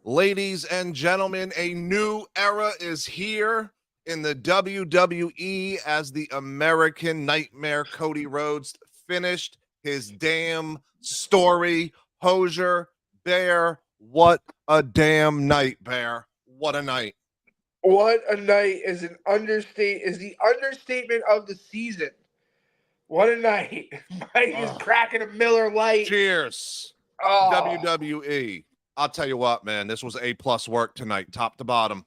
Ladies and gentlemen, a new era is here in the WWE as the American Nightmare Cody Rhodes finished his damn story. Hosier, Bear, what a damn night, Bear. What a night. What a night is the understatement of the season. What a night. Mike is cracking a Miller Lite. Cheers. Oh, WWE. I'll tell you what, man, this was A+ work tonight, top to bottom.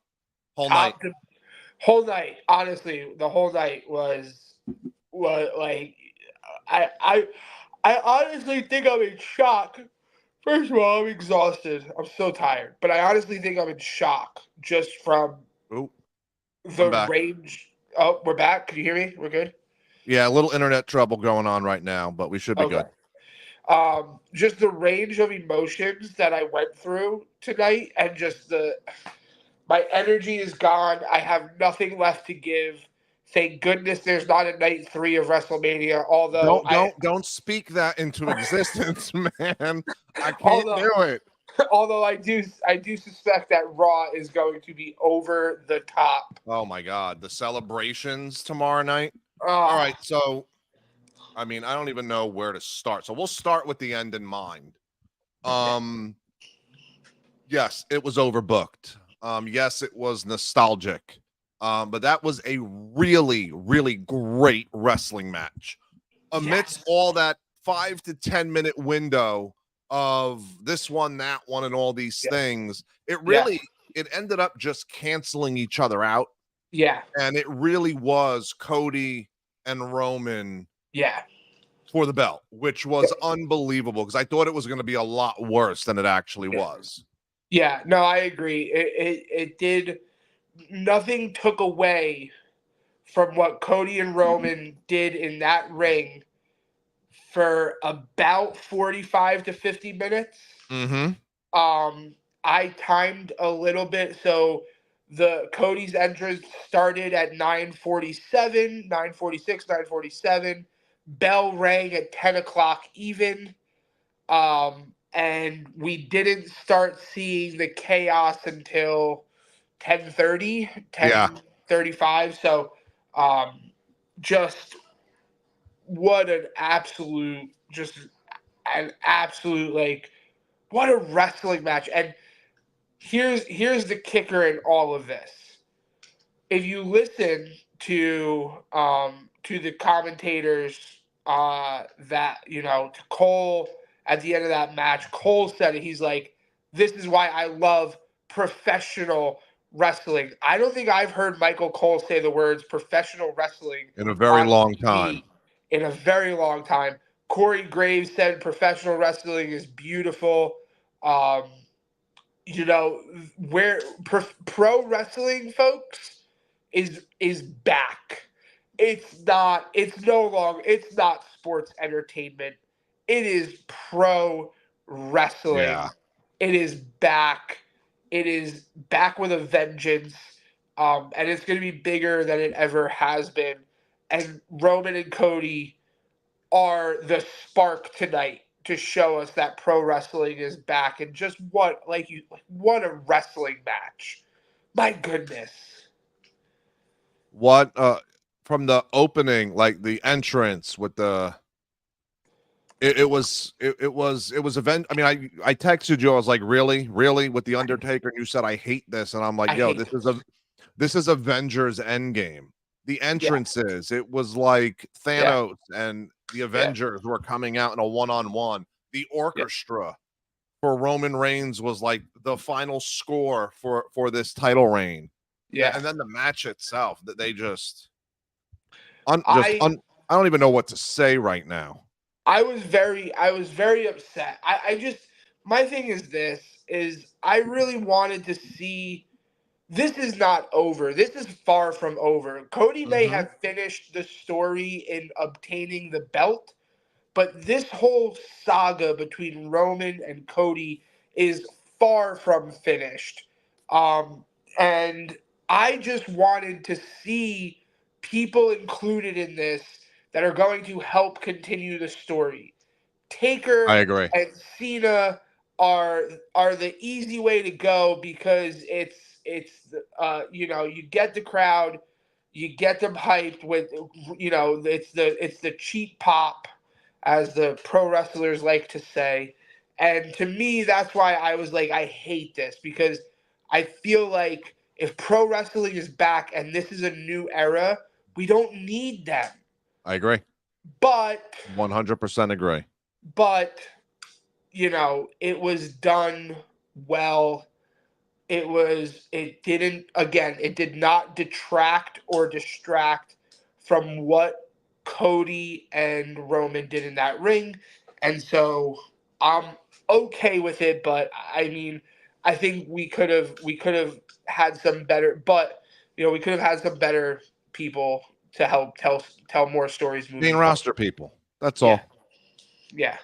whole night. Honestly, the whole night was like I I I honestly think I'm in shock. First of all, I'm exhausted. I'm so tired. But I honestly think I'm in shock just from Ooh, I'm the back. range. Oh, we're back. Can you hear me? We're good? Yeah, a little internet trouble going on right now, but we should be Okay. good. Just the range of emotions that I went through tonight, and just my energy is gone. I have nothing left to give. Thank goodness there's not a night 3 of WrestleMania. Don't speak that into existence, man. I can't Although do it. although I do suspect that Raw is going to be over the top. Oh my god, the celebrations tomorrow night. All Oh, right, so I mean, I don't even know where to start. So we'll start with the end in mind. Um, yes, it was overbooked. Yes, it was nostalgic. But that was a really, really great wrestling match. Amidst yes. all that 5 to 10 minute window of this one, that one, and all these Yeah. things, Yeah. it ended up just canceling each other out. Yeah. And it really was Cody and Roman Yeah. for the belt, which was unbelievable because I thought it was going to be a lot worse than it actually Yeah. was. Yeah. No, I agree. It did nothing took away from what Cody and Roman did in that ring for about 45 to 50 minutes. Mm-hmm. Um, I timed a little bit, so the Cody's entrance started at 9:47, 9:46, 9:47. Bell rang at 10 o'clock even. And we didn't start seeing the chaos until 10:30, Yeah. 10:35. So, um, just what an absolute like what a wrestling match. And here's the kicker in all of this. If you listen to the commentators, that to Cole at the end of that match, Cole said it. He's like, "This is why I love professional wrestling." I don't think I've heard Michael Cole say the words professional wrestling In a very on long time. TV in a very long time. Corey Graves said professional wrestling is beautiful. Um, where pro wrestling, folks, is back. It's not sports entertainment. It is pro Yeah. wrestling. It is back. It is back with a vengeance. And it's going to be bigger than it ever has been. And Roman and Cody are the spark tonight to show us that pro wrestling is back. And just what a wrestling match. My goodness. What from the opening, like the entrance with the it was event. I mean, I texted you, I was like, really with the Undertaker, and you said I hate this, and I'm like, I yo, hate this is Avengers Endgame. The Yeah, entrances, it was like yeah, Thanos and the yeah, Avengers were coming out in a one-on-one. The yeah, orchestra for Roman Reigns was like the final score for this title reign. yeah. And then the match itself, that they I I don't even know what to say right now. I was very upset. I just my thing is this is I really wanted to see. This is not over. This is far from over. Cody may Mm-hmm. have finished the story in obtaining the belt, but this whole saga between Roman and Cody is far from finished. Um, and I just wanted to see people included in this that are going to help continue the story. I Taker agree. and Cena are the easy way to go because you get the crowd, you get them hyped with it's the cheap pop, as the pro wrestlers like to say. And to me, that's why I was like, I hate this, because I feel like if pro wrestling is back and this is a new era, we don't need them. I agree. But 100% agree. but it was done well. It did not detract or distract from what Cody and Roman did in that ring. And so I'm okay with it, but I mean, I think we could have had some better, but we could have had some better people to help tell more stories moving Being forward. roster people. That's Yeah. all. Yeah.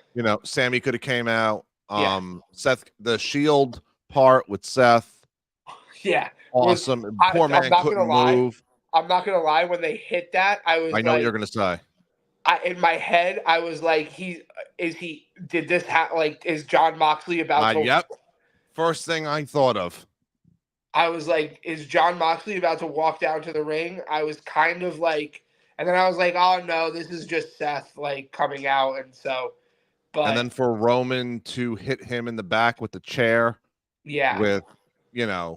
Sammy could have came out. Yeah. Seth, the Shield part with Seth, Yeah. awesome. Poor I'm man not couldn't gonna lie. move. I'm not gonna lie. When they hit that, I was I know what like, you're gonna say. in my head, I was like, did this like, is John Moxley about to? Yep. First thing I thought of. I was like, is John Moxley about to walk down to the ring? I was kind of like, and then I was like, oh no, this is just Seth like coming out, and so, but And then for Roman to hit him in the back with the chair, yeah, with just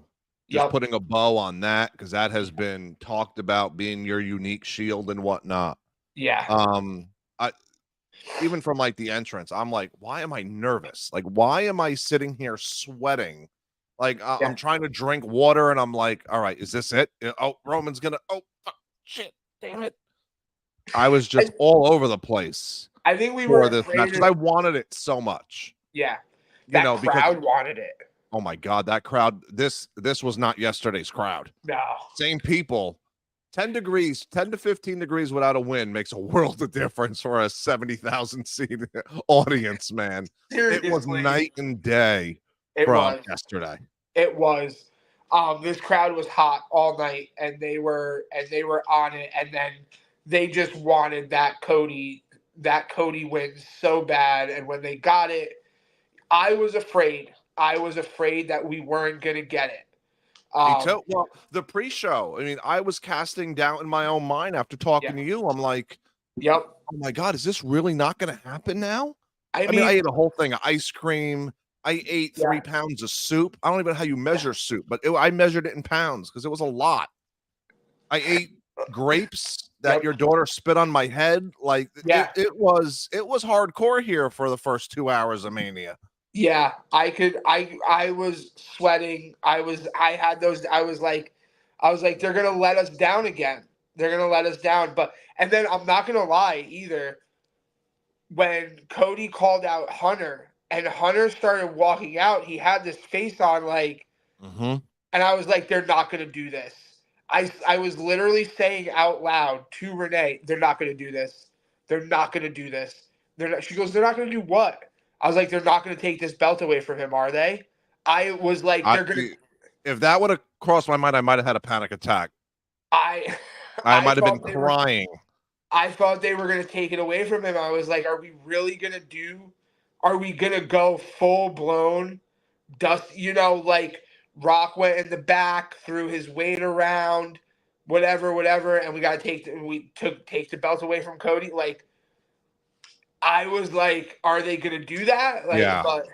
yep, putting a bow on that, because that has been talked about being your unique shield and whatnot. yeah, I even from like the entrance, I'm like, why am I nervous? Like, why am I sitting here sweating? Like, yeah. I'm trying to drink water, and I'm like, all right, is this it? Oh, Roman's gonna. Oh, fuck, shit, damn it! I was just all over the place I think we were for this afraid match because I wanted it so much. yeah, that Because crowd wanted it. oh my god, that crowd! This was not yesterday's crowd. No, Same people. 10 to 15 degrees without a wind makes a world of difference for a 70,000 seat audience, man. seriously, It was night and day It from was. yesterday. It was. This crowd was hot all night, and they were on it, and then they just wanted that Cody win so bad, and when they got it, I was afraid. I was afraid that we weren't gonna get it. Me too. Well, the pre-show, I mean, I was casting doubt in my own mind after talking to you. I'm like, yep. oh my god, is this really not going to happen now? I I mean, I mean, ate a whole thing of ice cream. I ate 3 pounds of soup. I don't even know how you measure soup, but I measured it in pounds because it was a lot. I ate grapes that your daughter spit on my head. Like, it was hardcore here for the first 2 hours of Mania. Yeah, I was sweating. I was like, they're gonna let us down again. They're gonna let us down. And then I'm not gonna lie either. When Cody called out Hunter and Hunter started walking out, he had this face on like, and I was like, they're not gonna do this. I was literally saying out loud to Renee, they're not gonna do this. They're not gonna do this. She goes, they're not gonna do what? I was like, they're not going to take this belt away from him, are they? I was like, they're going to. If that would have crossed my mind, I might have had a panic attack. I might have been crying. I thought they were going to take it away from him. I was like, are we really going to are we going to go full blown dust? Like Rock went in the back, threw his weight around, whatever. And we got to take the belt away from Cody. Like, I was like, are they going to do that? Like, yeah. But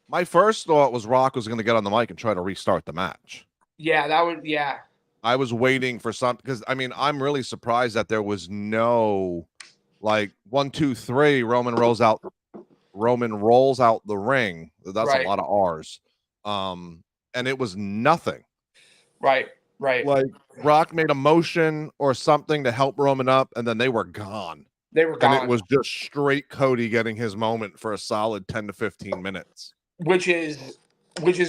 my first thought was Rock was going to get on the mic and try to restart the match. Yeah, that would. Yeah. I was waiting for something because I mean, I'm really surprised that there was no like 1, 2, 3. Roman rolls out the ring. That's a lot of R's. And it was nothing. Right. Like Rock made a motion or something to help Roman up, and then they were gone. They were gone. And it was just straight Cody getting his moment for a solid 10 to 15 minutes. Which is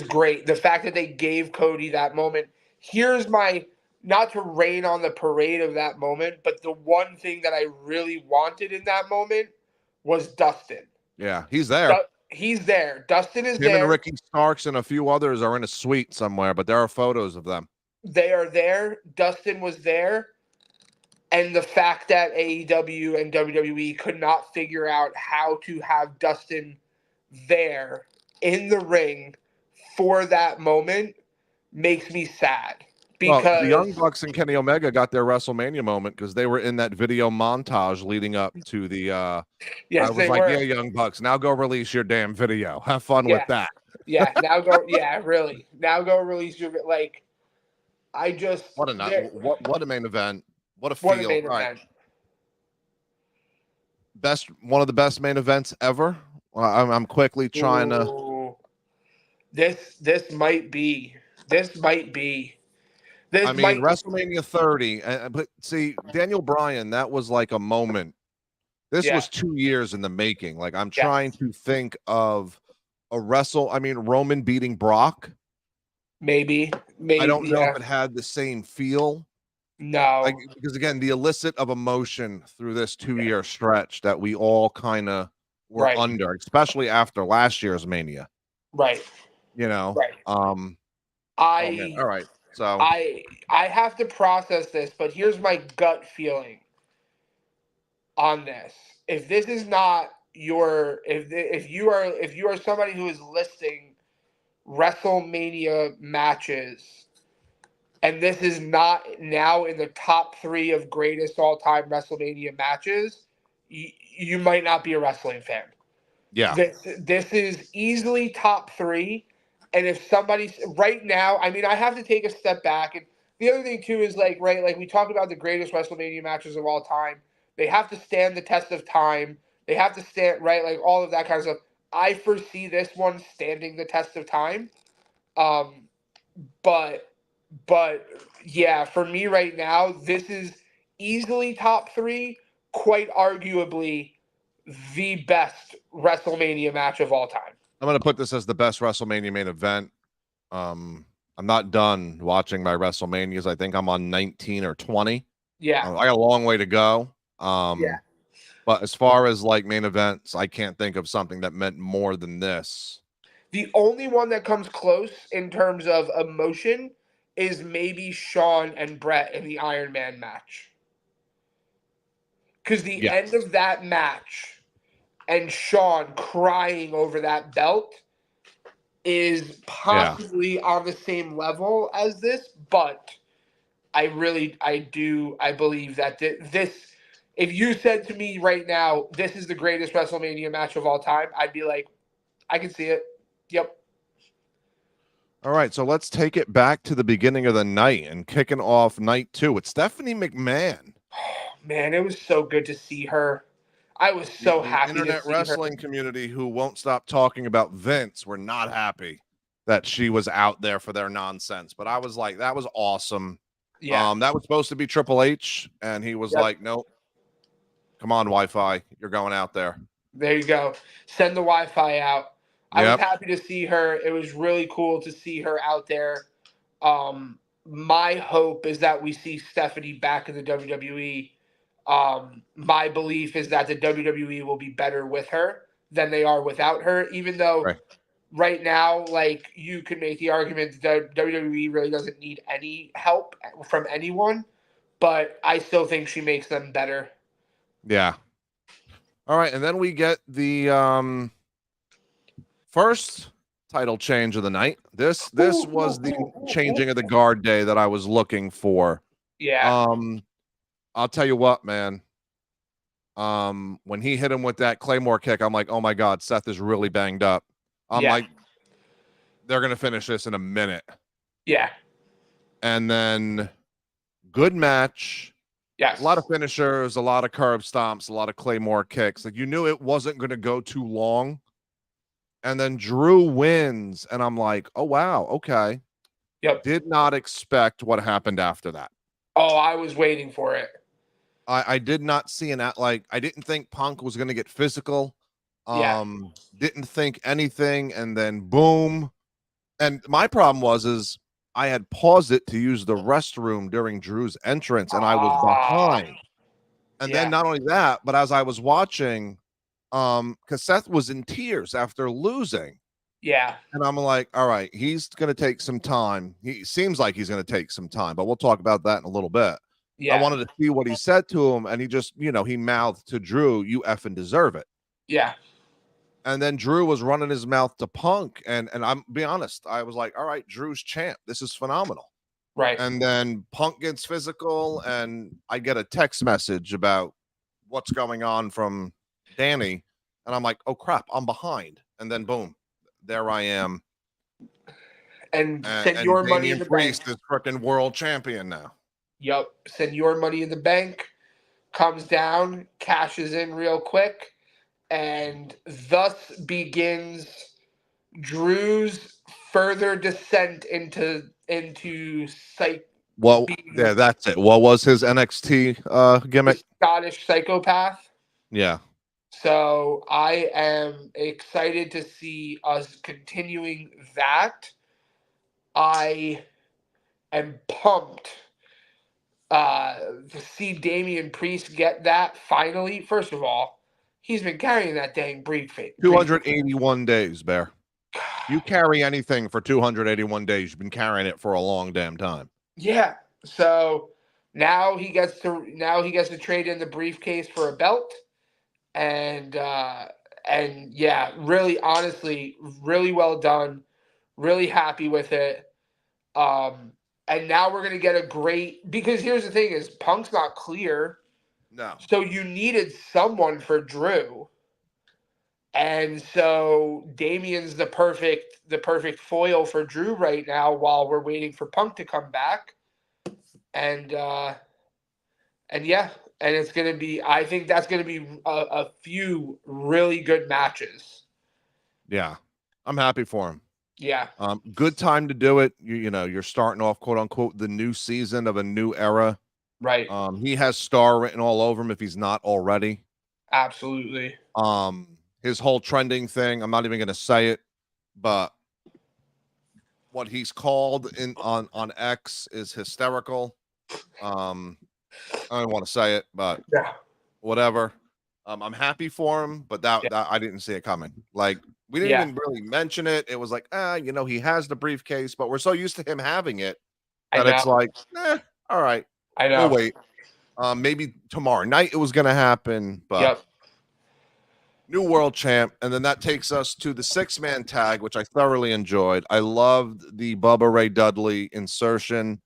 great. The fact that they gave Cody that moment. Here's my, not to rain on the parade of that moment, but the one thing that I really wanted in that moment was Dustin. Yeah, he's there. He's there. Dustin is there. Him and Ricky Starks and a few others are in a suite somewhere, but there are photos of them. They are there. Dustin was there. And the fact that AEW and WWE could not figure out how to have Dustin there in the ring for that moment makes me sad Well, because the Young Bucks and Kenny Omega got their WrestleMania moment because they were in that video montage leading up to the. I yes, was they like, were. "Yeah, Young Bucks, now go release your damn video. Have fun with that." Yeah, now go. Yeah, really. Now go release your like. I just What a night! What a main event! What a what a feel! main All right, event. one of the best main events ever. I'm quickly trying to. Ooh. This might be. This might be. I This mean, might. WrestleMania 30, but see, Daniel Bryan, that was like a moment. This Yeah. was 2 years in the making. Like, I'm Yeah. trying to think of I mean, Roman beating Brock. Maybe. I don't know Yeah. if it had the same feel. Like, No. because again, the illicit of emotion through this 2 year stretch that we all kind of were Right. under, especially after last year's Mania. Right. You know, Right. oh man. I All right, so I have to process this, but here's my gut feeling on this. If this is not your if you are somebody who is listing WrestleMania matches and this is not now in the top 3 of greatest all-time WrestleMania matches, you might not be a wrestling fan. yeah, This is easily top 3. And if somebody right now, I mean, I have to take a step back. And the other thing too is like, right, like we talk about the greatest WrestleMania matches of all time. They have to stand the test of time. They have to stand, right, like all of that kind of stuff. I foresee this one standing the test of time. Um, but yeah, for me right now, this is easily top 3, quite arguably the best WrestleMania match of all time. I'm gonna put this as the best WrestleMania main event. I'm not done watching my WrestleManias. I think I'm on 19 or 20. Yeah. I got a long way to go. Yeah. But as far as like main events, I can't think of something that meant more than this. The only one that comes close in terms of emotion is maybe Shawn and Brett in the Iron Man match. Because the Yeah. end of that match and Shawn crying over that belt is possibly on the same level as this, but I believe that this, if you said to me right now, this is the greatest WrestleMania match of all time, I'd be like, I can see it. Yep. All right, so let's take it back to the beginning of the night and kicking off night 2 with Stephanie McMahon. Man, it was so good to see her. I was so happy Internet to see wrestling community who won't stop talking about Vince were not happy that she was out there for their nonsense. But I was like, that was awesome. Yeah. That was supposed to be Triple H, and he was like, nope. Come on, Wi-Fi. You're going out there. There you go. Send the Wi-Fi out. I was Yep. happy to see her. It was really cool to see her out there. My hope is that we see Stephanie back in the WWE. My belief is that the WWE will be better with her than they are without her, even though right now, like, you can make the argument that WWE really doesn't need any help from anyone, but I still think she makes them better. Yeah. All right, and then we get the first title change of the night. This was the changing of the guard day that I was looking for. Yeah. I'll tell you what, man. When he hit him with that Claymore kick, I'm like, oh my God, Seth is really banged up. I'm like, they're gonna finish this in a minute. Yeah. And then good match. Yes. A lot of finishers, a lot of curb stomps, a lot of Claymore kicks. Like, you knew it wasn't gonna go too long. And then Drew wins, and I'm like, oh wow, okay. Yep. Did not expect what happened after that. Oh, I was waiting for it. I did not see I didn't think Punk was gonna get physical. Didn't think anything, and then boom. And my problem is I had paused it to use the restroom during Drew's entrance, and I was behind. And then not only that, but as I was watching, because Seth was in tears after losing. Yeah. And I'm like, all right, he's going to take some time. He seems like he's going to take some time, but we'll talk about that in a little bit. Yeah. I wanted to see what he said to him, and he just, he mouthed to Drew, you effing deserve it. Yeah. And then Drew was running his mouth to Punk, and I'm be honest, I was like, all right, Drew's champ. This is phenomenal. Right. And then Punk gets physical, and I get a text message about what's going on from Danny, and I'm like, oh crap, I'm behind. And then boom, there I am. And And, Senor Money in Damian the Priest Bank. is freaking world champion now. Yep. Senor Money in the Bank comes down, cashes in real quick, and thus begins Drew's further descent into psych Well, being yeah, that's it. What was his NXT the gimmick? Scottish psychopath. Yeah. So I am excited to see us continuing that. I am pumped to see Damian Priest get that finally. First of all, he's been carrying that dang briefcase. 281 days, Bear. You carry anything for 281 days, you've been carrying it for a long damn time. Yeah. So now he gets to trade in the briefcase for a belt. And yeah, really honestly, really well done. Really happy with it. And now we're gonna get a great, because here's the thing is Punk's not clear. No. So you needed someone for Drew. And so Damian's the perfect foil for Drew right now while we're waiting for Punk to come back. And yeah, and it's gonna be, I think that's gonna be a few really good matches. Yeah. I'm happy for him. Yeah. Good time to do it. You know, you're starting off, quote unquote, the new season of a new era. Right. He has star written all over him if he's not already. Absolutely. His whole trending thing, I'm not even gonna say it, but what he's called in on X is hysterical. I don't want to say it, but Yeah. whatever. I'm happy for him, but that I didn't see it coming. Like, we didn't even really mention it. It was like, you know, he has the briefcase, but we're so used to him having it that it's like, all right, I know. we'll wait. Maybe tomorrow night it was gonna happen, but new world champ. And then that takes us to the 6-man tag, which I thoroughly enjoyed. I loved the Bubba Ray Dudley insertion.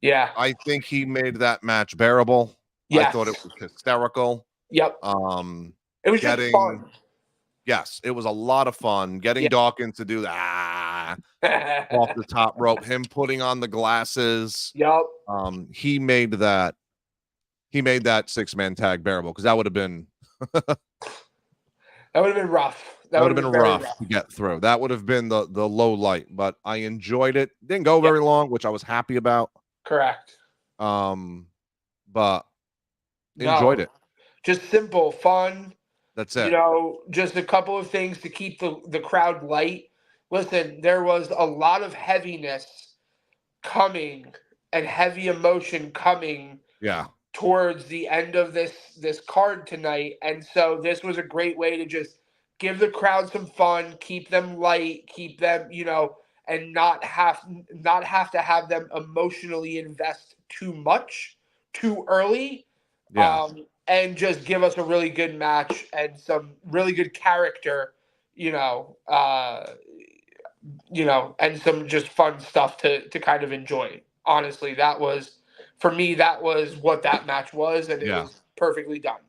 Yeah. I think he made that match bearable. I thought it was hysterical. Yep. It was just fun. Yes, it was a lot of fun getting Dawkins to do that off the top rope, him putting on the glasses. Yep. He made that 6-man tag bearable, because that would have been rough. That would have been rough to get through. That would have been the low light, but I enjoyed it. Didn't go very long, which I was happy about. Correct. But enjoyed it. Just simple, fun. That's it. You know, just a couple of things to keep the crowd light. Listen, there was a lot of heaviness coming and heavy emotion coming. Yeah. Towards the end of this card tonight, and so this was a great way to just give the crowd some fun, keep them light, keep them, you know, and not have to have them emotionally invest too much too early. Yeah. And just give us a really good match and some really good character, and some just fun stuff to kind of enjoy. Honestly, that was, for me, that was what that match was, and it was perfectly done.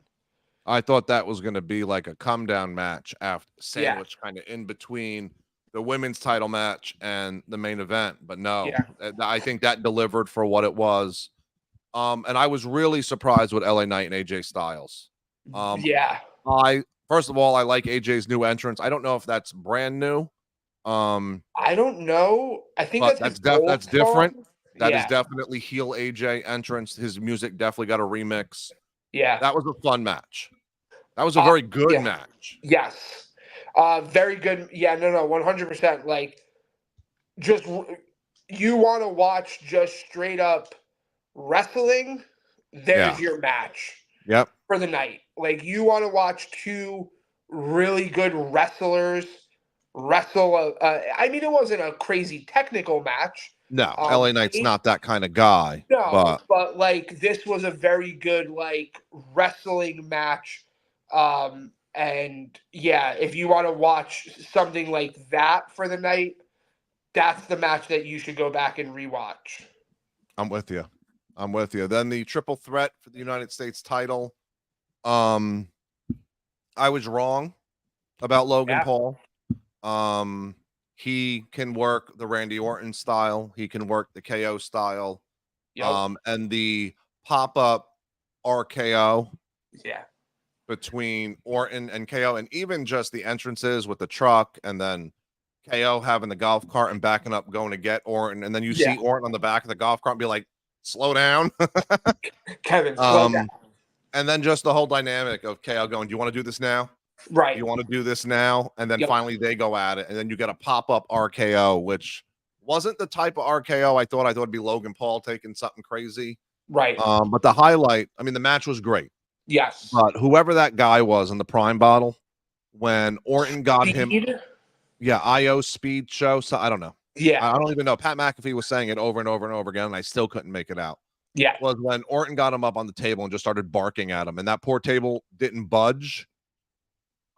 I thought that was going to be like a come down match after sandwich kind of in between the women's title match and the main event, but no, I think that delivered for what it was. And I was really surprised with LA Knight and AJ Styles. First of all, I like AJ's new entrance. I don't know if that's brand new. I don't know. I think that's different. That is definitely heel AJ entrance. His music definitely got a remix. Yeah. That was a fun match. That was a very good match. Yes. Very good. Yeah, no, 100%. Like, just, you want to watch just straight up wrestling, there's your match. Yep. For the night. Like, you want to watch two really good wrestlers wrestle. I mean, it wasn't a crazy technical match. No, LA Knight's not that kind of guy. No, but like, this was a very good, like, wrestling match. And yeah, if you want to watch something like that for the night, that's the match that you should go back and rewatch. I'm with you. I'm with you. Then the triple threat for the United States title. I was wrong about Logan Yeah. Paul. He can work the Randy Orton style. He can work the KO style. Yep. And the pop-up RKO Yeah. between Orton and KO, and even just the entrances with the truck, and then KO having the golf cart and backing up, going to get Orton, and then you see Orton on the back of the golf cart and be like, slow down. Kevin, slow down. And then just the whole dynamic of KO going, do you want to do this now? Right. You want to do this now? And then finally they go at it, and then you get a pop-up RKO, which wasn't the type of RKO I thought. I thought it'd be Logan Paul taking something crazy. Right. But the highlight, I mean, the match was great. Yes. But whoever that guy was in the Prime bottle, when Orton got him, IO Speed show. So I don't know. Yeah. I don't even know. Pat McAfee was saying it over and over and over again, and I still couldn't make it out. Yeah. Was when Orton got him up on the table and just started barking at him, and that poor table didn't budge.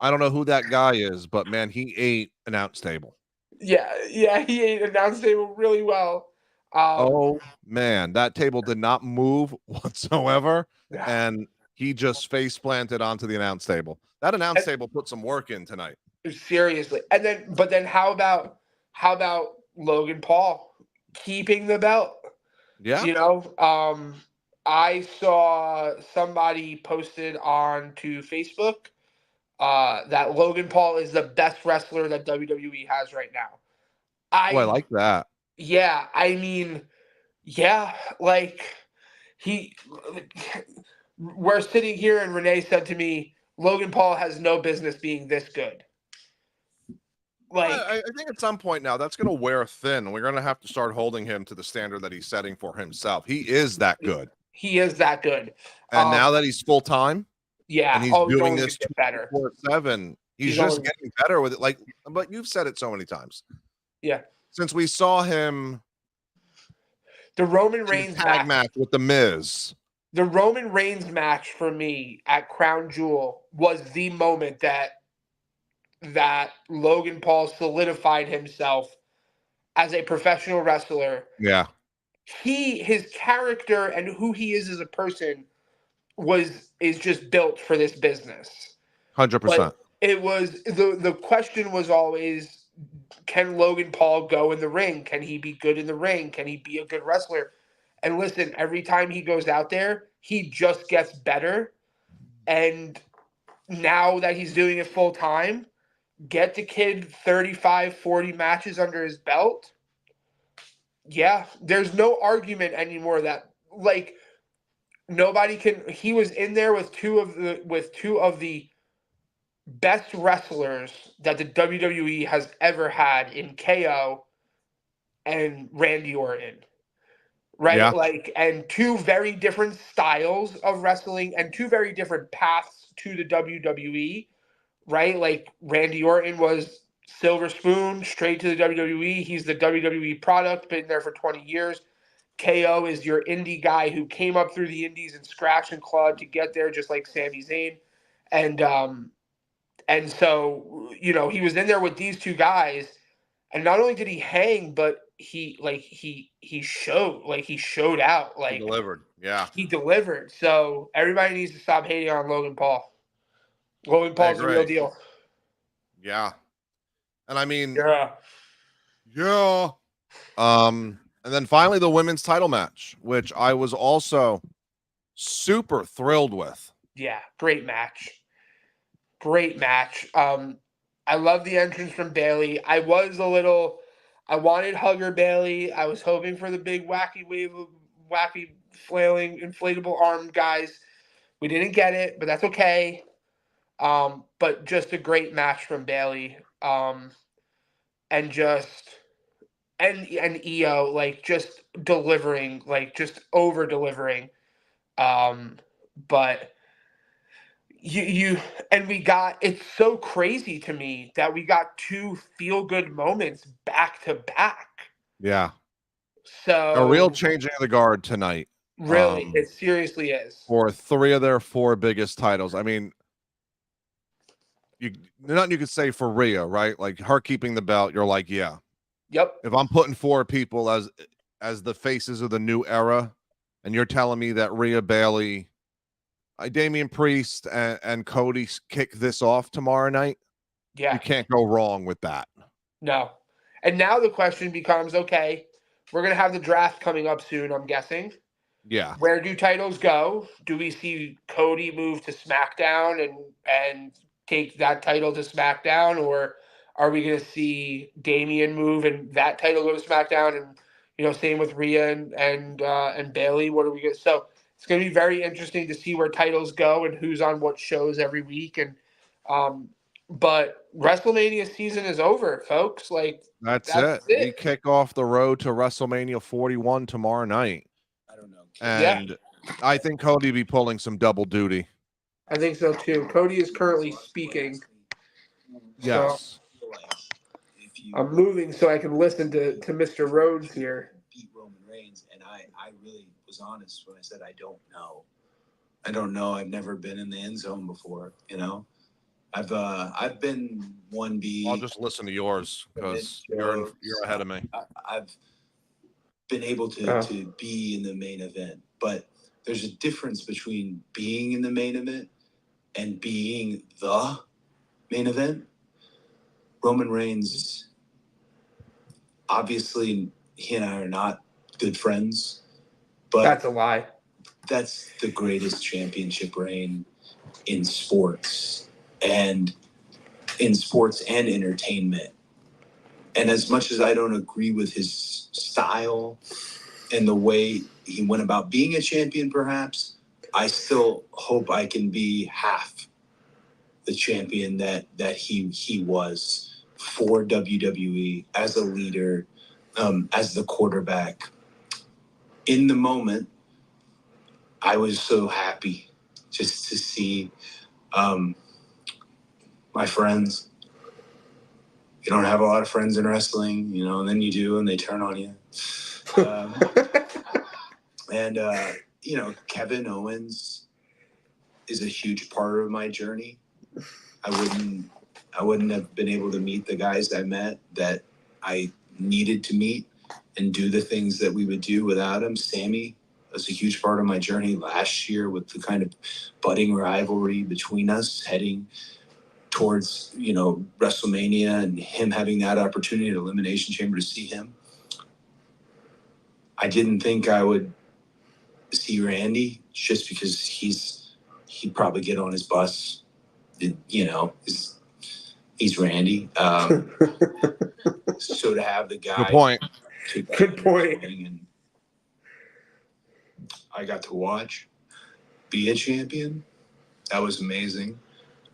I don't know who that guy is, but man, he ate an announce table. Yeah, he ate an announce table really well. Oh man, that table did not move whatsoever, and he just face planted onto the announce table. That announce table put some work in tonight. Seriously. And then how about Logan Paul keeping the belt? Yeah. You know, I saw somebody posted onto Facebook that Logan Paul is the best wrestler that WWE has right now. I like that. Yeah, I mean, yeah, like we're sitting here and Renee said to me, Logan Paul has no business being this good. Like, I think at some point now that's going to wear thin. We're going to have to start holding him to the standard that he's setting for himself. He is that good. He is that good. And now that he's full time, yeah, and he's doing this 24/7, he's just getting better with it. Like, but you've said it so many times. Yeah. Since we saw him, the Roman Reigns tag match with the Miz. The Roman Reigns match for me at Crown Jewel was the moment that Logan Paul solidified himself as a professional wrestler. Yeah. His character and who he is as a person is just built for this business. 100%. It was the question was always, can Logan Paul go in the ring? Can he be good in the ring? Can he be a good wrestler? And listen, every time he goes out there, he just gets better. And now that he's doing it full time, get the kid 35, 40 matches under his belt. Yeah, there's no argument anymore that, like, nobody can. He was in there with two of the best wrestlers that the WWE has ever had in KO and Randy Orton. Right? Yeah. Like, and two very different styles of wrestling and two very different paths to the WWE. Right? Like, Randy Orton was silver spoon straight to the WWE. He's the WWE product, been there for 20 years. KO is your indie guy who came up through the indies and scratched and clawed to get there, just like Sami Zayn. And so, you know, he was in there with these two guys, and not only did he hang, but he showed out. Like, he delivered. Yeah. He delivered. So everybody needs to stop hating on Logan Paul. Logan Paul's the real deal. Yeah. And I mean, yeah. And then finally the women's title match, which I was also super thrilled with. Yeah, great match. I love the entrance from Bayley. I wanted Hugger Bayley. I was hoping for the big wacky flailing inflatable arm guys. We didn't get it, but that's okay. But just a great match from Bayley. And EO, like, just delivering, like, just over delivering. But it's so crazy to me that we got two feel good moments back to back. Yeah. So a real changing of the guard tonight. Really, it seriously is. For three of their four biggest titles. I mean, nothing you could say for Rhea, right? Like her keeping the belt, you're like, yeah. Yep. If I'm putting 4 people as the faces of the new era, and you're telling me that Rhea Bailey, Damian Priest, and Cody kick this off tomorrow night, Yeah. you can't go wrong with that. No. And now the question becomes, okay, we're going to have the draft coming up soon, I'm guessing. Yeah. Where do titles go? Do we see Cody move to SmackDown and take that title to SmackDown, or are we going to see Damian move and that title go to SmackDown? And same with Rhea and Bailey. What are we going to? So it's going to be very interesting to see where titles go and who's on what shows every week. But WrestleMania season is over, folks. Like That's that's it. it. We kick off the road to WrestleMania 41 tomorrow night. I don't know. And I think Cody be pulling some double duty. I think so too. Cody is currently speaking. Yes. So I'm moving so I can listen to Mr. Rhodes here. Beat Roman Reigns, and I really was honest when I said I don't know. I don't know. I've never been in the end zone before. I've been 1B. I'll just listen to yours because you're ahead of me. I've been able to be in the main event, but there's a difference between being in the main event and being the main event. Roman Reigns, obviously, he and I are not good friends, but that's a lie. That's the greatest championship reign in sports and entertainment. And as much as I don't agree with his style and the way he went about being a champion, perhaps, I still hope I can be half the champion that he was for WWE as a leader, as the quarterback. In the moment, I was so happy just to see my friends. You don't have a lot of friends in wrestling, and then you do, and they turn on you. Kevin Owens is a huge part of my journey. I wouldn't have been able to meet the guys I met that I needed to meet and do the things that we would do without him. Sammy was a huge part of my journey last year with the kind of budding rivalry between us heading towards, WrestleMania and him having that opportunity at Elimination Chamber to see him. I didn't think I would see Randy just because he'd probably get on his bus. He's Randy. So to have the guy. Good point. Good point. And I got to watch, be a champion. That was amazing.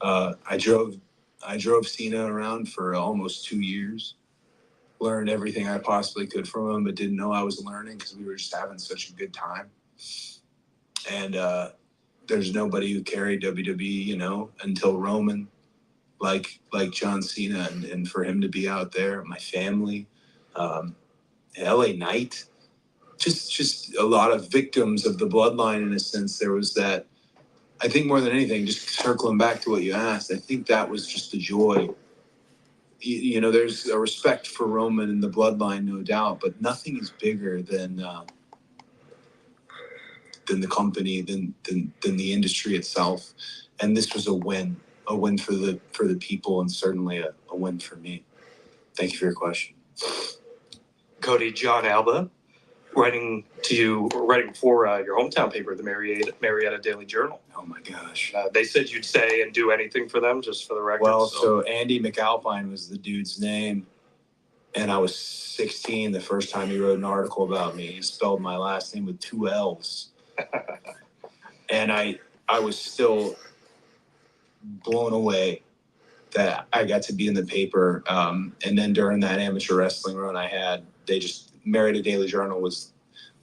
I drove Cena around for almost 2 years. Learned everything I possibly could from him, but didn't know I was learning because we were just having such a good time. And there's nobody who carried WWE, until Roman, like John Cena, and for him to be out there, my family, LA Knight, just a lot of victims of the bloodline in a sense. There was that. I think more than anything, just circling back to what you asked, I think that was just the joy. There's a respect for Roman and the bloodline, no doubt, but nothing is bigger than the company, than the industry itself. And this was a win for the people, and certainly a win for me. Thank you for your question. Cody, John Alba, writing for your hometown paper, the Marietta Daily Journal. Oh my gosh. They said you'd say and do anything for them, just for the record. Well, so Andy McAlpine was the dude's name, and I was 16 the first time he wrote an article about me. He spelled my last name with 2 L's. And I was still blown away that I got to be in the paper. And then during that amateur wrestling run I had, Marietta Daily Journal was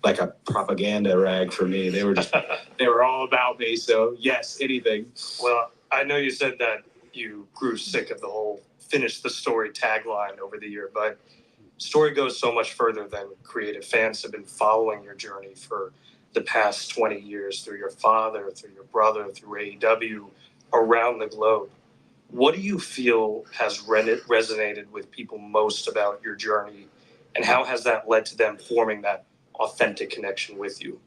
like a propaganda rag for me. They were all about me. So yes, anything. Well, I know you said that you grew sick of the whole finish the story tagline over the year, but story goes so much further than creative. Fans have been following your journey for the past 20 years through your father, through your brother, through AEW, around the globe. what do you feel has resonated with people most about your journey, and how has that led to them forming that authentic connection with you?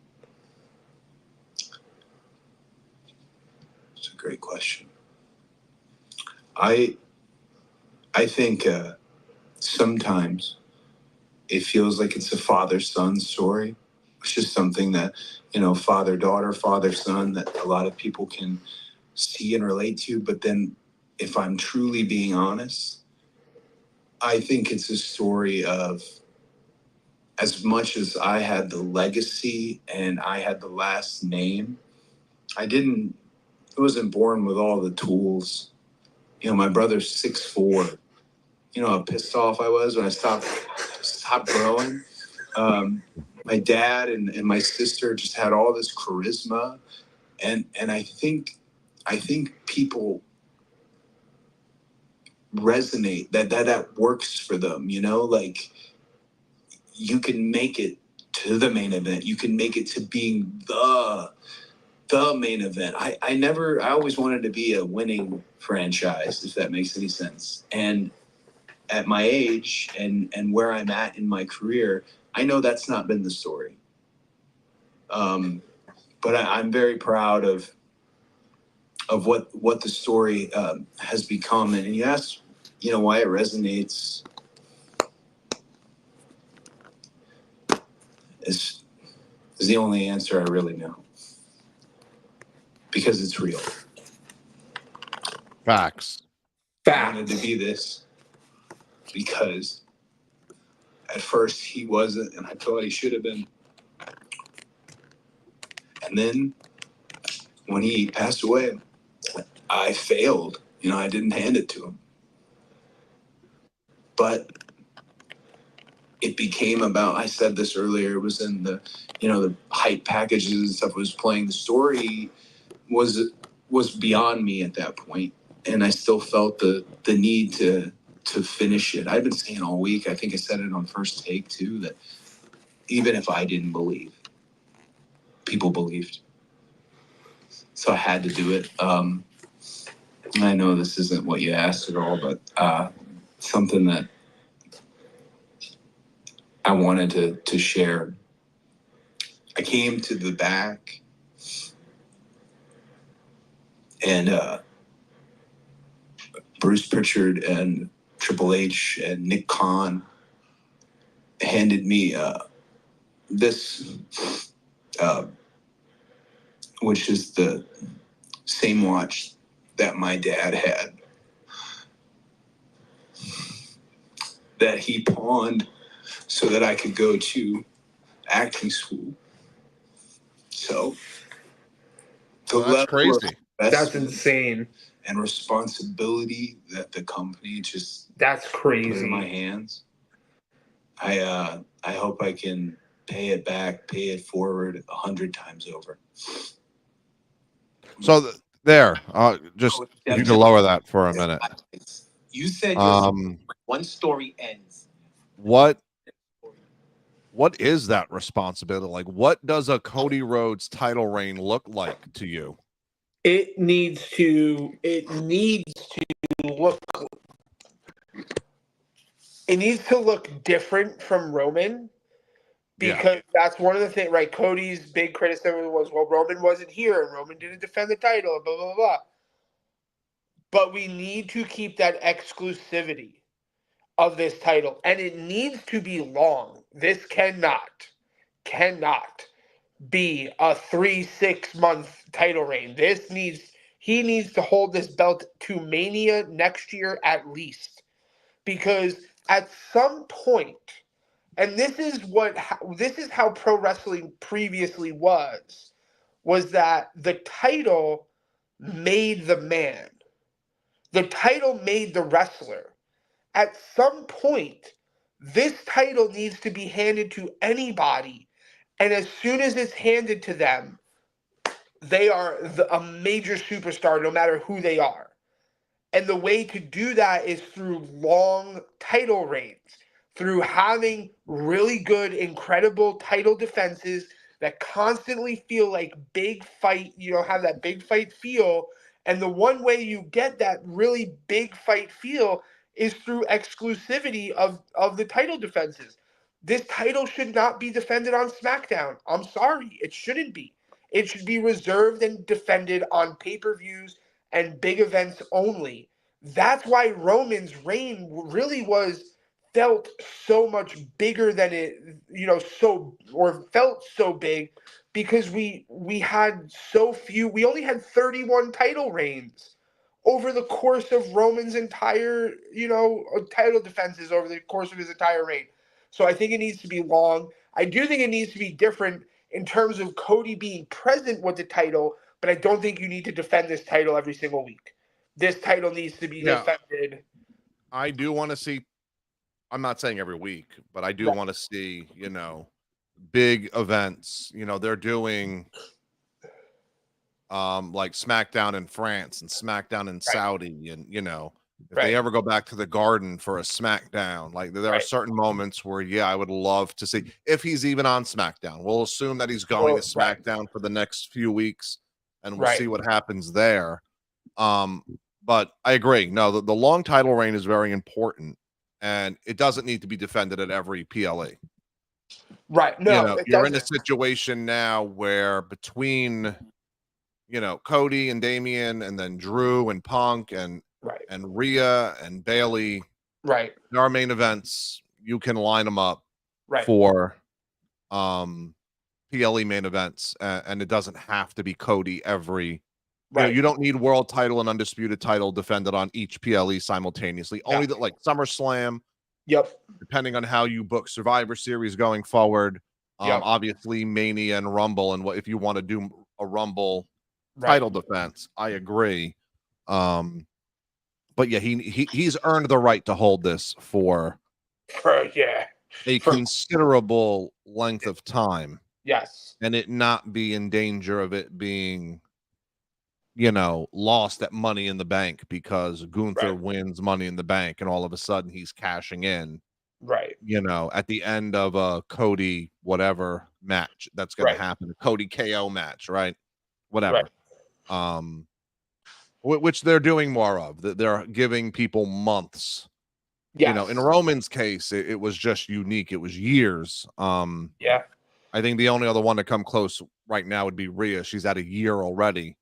It's a great question. I think sometimes it feels like it's a father-son story. It's just something that, father-daughter, father-son, that a lot of people can see and relate to. But then if I'm truly being honest, I think it's a story of, as much as I had the legacy and I had the last name, I wasn't born with all the tools. My brother's 6'4". You know how pissed off I was when I stopped growing. My dad and my sister just had all this charisma, and I think people resonate, that works for them. Like, you can make it to the main event. You can make it to being the main event. I always wanted to be a winning franchise, if that makes any sense. And at my age and where I'm at in my career, I know that's not been the story. But I'm very proud of what the story has become. And you ask, why it resonates is the only answer I really know. Because it's real. Facts. I wanted to be this because at first he wasn't, and I thought he should have been. And then when he passed away, I failed. I didn't hand it to him. But it became about, I said this earlier, it was in the, the hype packages and stuff was playing. The story was beyond me at that point. And I still felt the need to finish it. I've been saying all week, I think I said it on First Take too, that even if I didn't believe, people believed. So I had to do it. I know this isn't what you asked at all, but something that I wanted to share. I came to the back and Bruce Pritchard and Triple H and Nick Khan handed me this, which is the same watch that my dad had, that he pawned so that I could go to acting school. So That's crazy. That's insane. And responsibility that the company just That's crazy. put in my hands. I hope I can pay it back, pay it forward 100 times over. So there, just you can lower that for a minute. You said one story ends. What is that responsibility? Like, what does a Cody Rhodes title reign look like to you? It needs to look. It needs to look different from Roman, because that's one of the things, right? Cody's big criticism was, well, Roman wasn't here and Roman didn't defend the title, blah, blah, blah. But we need to keep that exclusivity of this title, and it needs to be long. This cannot be a 3-6 month title reign. He needs to hold this belt to Mania next year at least, because at some point, and this is how pro wrestling previously was that the title made the man. The title made the wrestler. At some point, this title needs to be handed to anybody, and as soon as it's handed to them, they are a major superstar, no matter who they are. And the way to do that is through long title reigns, through having really good, incredible title defenses that constantly feel like big fight, have that big fight feel, And the one way you get that really big fight feel is through exclusivity of the title defenses. This title should not be defended on SmackDown. I'm sorry, it shouldn't be. It should be reserved and defended on pay-per-views and big events only. That's why Roman's reign really felt so much bigger than it, felt so big because we had so few. We only had 31 title reigns over the course of Roman's entire, title defenses over the course of his entire reign. So I think it needs to be long. I do think it needs to be different in terms of Cody being present with the title, but I don't think you need to defend this title every single week. This title needs to be defended. I do want to see, I'm not saying every week, but I do want to see, big events. They're doing like SmackDown in France and SmackDown in Saudi, and if they ever go back to the Garden for a SmackDown, like there are certain moments where I would love to see, if he's even on SmackDown. We'll assume that he's going to SmackDown for the next few weeks, and we'll see what happens there. But I agree. No, the long title reign is very important, and it doesn't need to be defended at every PLE. Right. No, you're in a situation now where between Cody and Damian, and then Drew and Punk and Rhea and Bayley, there are main events. You can line them up for PLE main events, and it doesn't have to be Cody every. You don't need world title and undisputed title defended on each PLE simultaneously. Only that, like SummerSlam. Yep. Depending on how you book Survivor Series going forward, obviously Mania and Rumble, and what if you want to do a Rumble title defense, I agree. But yeah, he's earned the right to hold this for a considerable length of time. Yes. And it not be in danger of it being lost at Money in the Bank because Gunther wins Money in the Bank and all of a sudden he's cashing in. At the end of a Cody whatever match that's going to happen, a Cody KO match, whatever. Which they're doing more of. They're giving people months. In Roman's case, it was just unique. It was years. I think the only other one to come close right now would be Rhea. She's at a year already.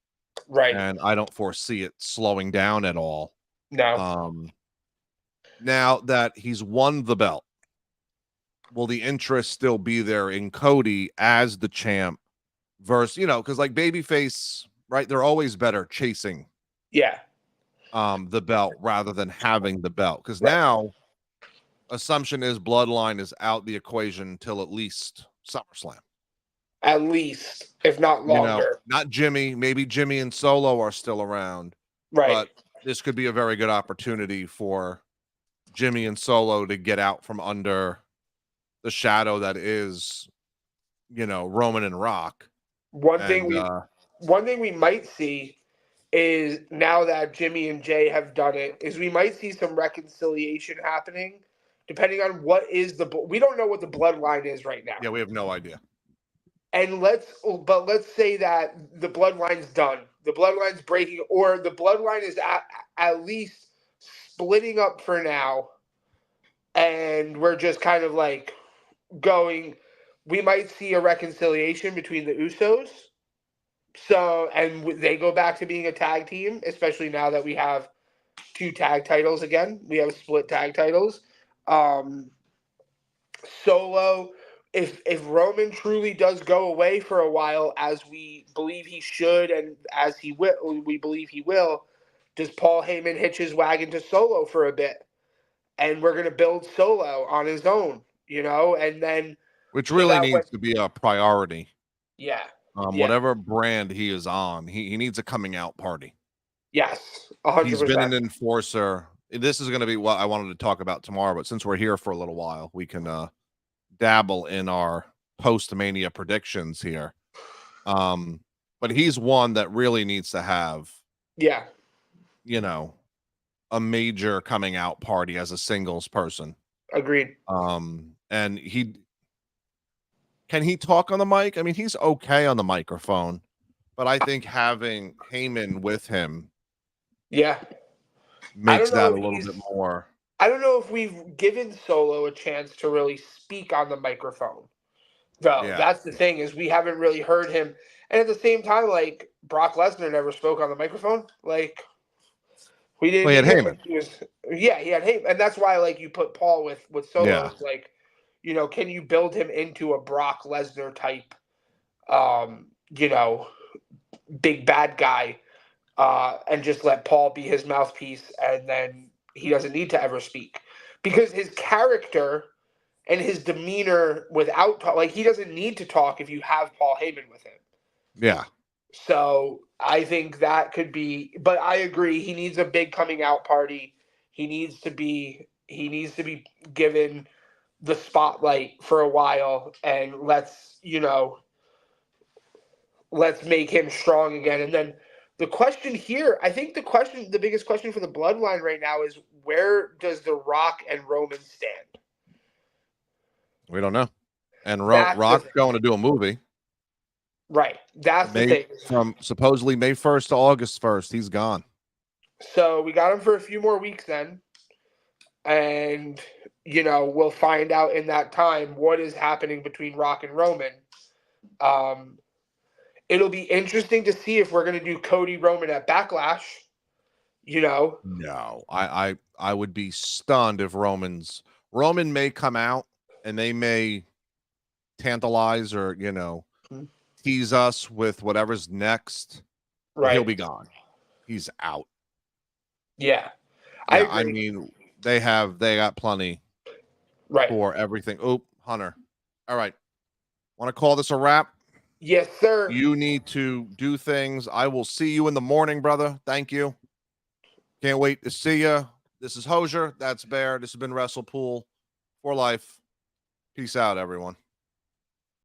And I don't foresee it slowing down at all. No. Now that he's won the belt, will the interest still be there in Cody as the champ versus, because like babyface, they're always better chasing the belt rather than having the belt, because now assumption is Bloodline is out the equation till at least SummerSlam. At least, if not longer. Not Jimmy. Maybe Jimmy and Solo are still around. But this could be a very good opportunity for Jimmy and Solo to get out from under the shadow that is, Roman and Rock. One thing we might see is, now that Jimmy and Jay have done it, is we might see some reconciliation happening, depending on what is we don't know what the Bloodline is right now. Yeah, we have no idea. And let's say that the Bloodline's done. The Bloodline's breaking, or the Bloodline is at least splitting up for now. And we're just kind of like going, we might see a reconciliation between the Usos. So, and they go back to being a tag team, especially now that we have 2 tag titles again. We have split tag titles. Solo, if Roman truly does go away for a while, as we believe he should, and as we believe he will, does Paul Heyman hitch his wagon to Solo for a bit? And we're going to build Solo on his own, and then... Which really needs to be a priority. Yeah. Whatever brand he is on, he needs a coming out party. Yes, 100%. He's been an enforcer. This is going to be what I wanted to talk about tomorrow, but since we're here for a little while, we can dabble in our post-Mania predictions here. But he's one that really needs to have, a major coming out party as a singles person. Agreed. And can he talk on the mic? I mean, he's okay on the microphone, but I think having Heyman with him Yeah. makes know that a if little he's- bit more. I don't know if we've given Solo a chance to really speak on the microphone. Though Yeah. that's the thing, is we haven't really heard him. And at the same time, like, Brock Lesnar never spoke on the microphone. Like, we didn't. Well, he had hear Heyman. when he was, yeah, he had Heyman, and that's why, like, you put Paul with Solo. Yeah. It's like, can you build him into a Brock Lesnar type, big bad guy, and just let Paul be his mouthpiece, and then he doesn't need to ever speak, because his character and his demeanor without like, he doesn't need to talk if you have Paul Heyman with him. Yeah. So I think that could be, but I agree, he needs a big coming out party. He needs to be given the spotlight for a while, and let's make him strong again. And then the question here, I think the biggest question for the bloodline right now is, where does The Rock and Roman stand? We don't know. And That's the Rock's thing. going to do a movie. Right. That's the thing. From supposedly May 1st to August 1st. He's gone. So we got him for a few more weeks then. And, we'll find out in that time what is happening between Rock and Roman. It'll be interesting to see if we're going to do Cody Roman at Backlash. No. I would be stunned if Roman may come out and they may tantalize or, tease us with whatever's next. Right. He'll be gone. He's out. Yeah. I mean, they got plenty right for everything. Oh, Hunter. All right. Want to call this a wrap? Yes, sir. You need to do things. I will see you in the morning, brother. Thank you. Can't wait to see you. This is Hosier. That's Bear. This has been WrestlePool for life. Peace out, everyone.